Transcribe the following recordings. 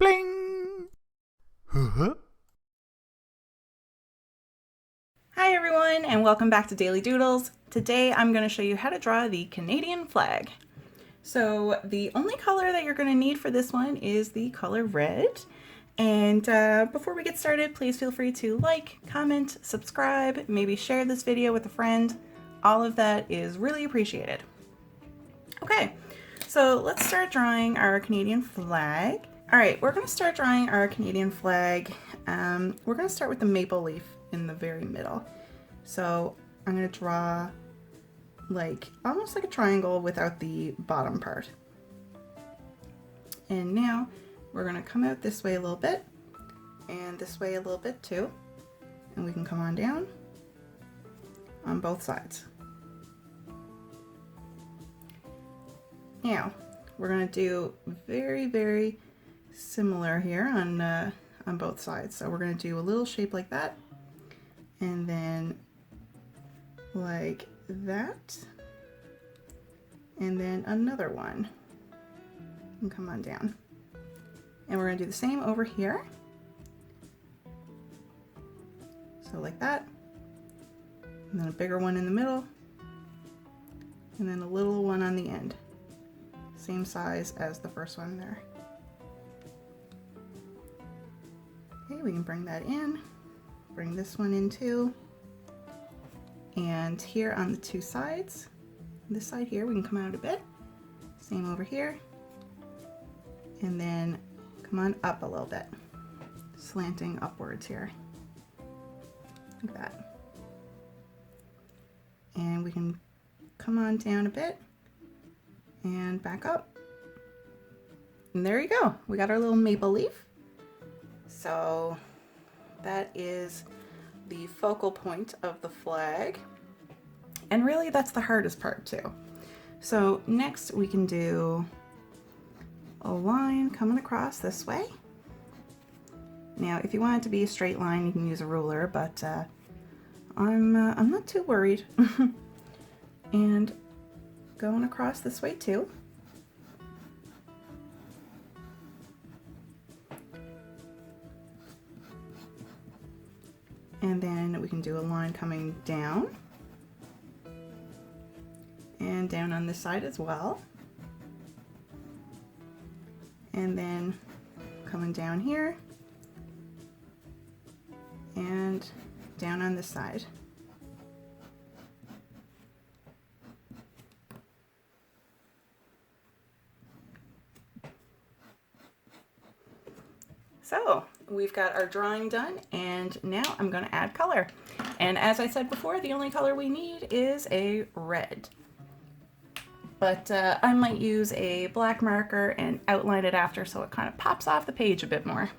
Bling! Huh? Hi everyone, and welcome back to Daily Doodles. Today I'm going to show you how to draw the Canadian flag. So the only color that you're going to need for this one is the color red. And before we get started, please feel free to like, comment, subscribe, maybe share this video with a friend. All of that is really appreciated. Okay, so let's start drawing our Canadian flag. All right, we're going to start drawing our Canadian flag. We're going to start with the maple leaf in the very middle. So I'm going to draw almost like a triangle without the bottom part. And now we're going to come out this way a little bit and this way a little bit too. And we can come on down on both sides. Now we're going to do very similar here on both sides. So we're going to do a little shape like that, and then like that, and then another one, and come on down. And we're going to do the same over here. So like that, and then a bigger one in the middle, and then a little one on the end. Same size as the first one there. Okay, we can bring that in, bring this one in too. And here on the two sides, this side here, we can come out a bit. Same over here. And then come on up a little bit, slanting upwards here, like that. And we can come on down a bit and back up. And there you go. We got our little maple leaf. So that is the focal point of the flag. And really that's the hardest part too. So next we can do a line coming across this way. Now if you want it to be a straight line, you can use a ruler, but I'm not too worried. And going across this way too. And then we can do a line coming down and down on this side as well. And then coming down here and down on this side. So we've got our drawing done, and now I'm going to add color. And as I said before, the only color we need is a red. But I might use a black marker and outline it after so it kind of pops off the page a bit more.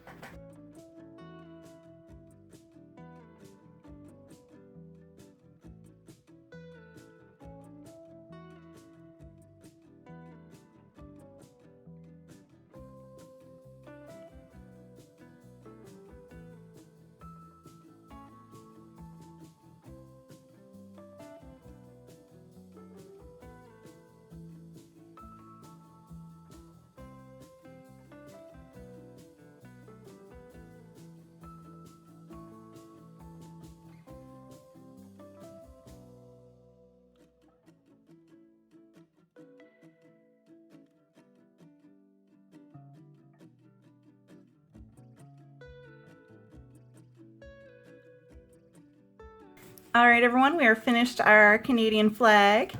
All right, everyone, we are finished our Canadian flag.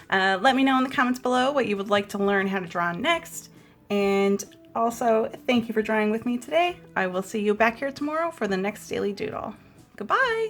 Let me know in the comments below what you would like to learn how to draw next. And also, thank you for drawing with me today. I will see you back here tomorrow for the next Daily Doodle. Goodbye!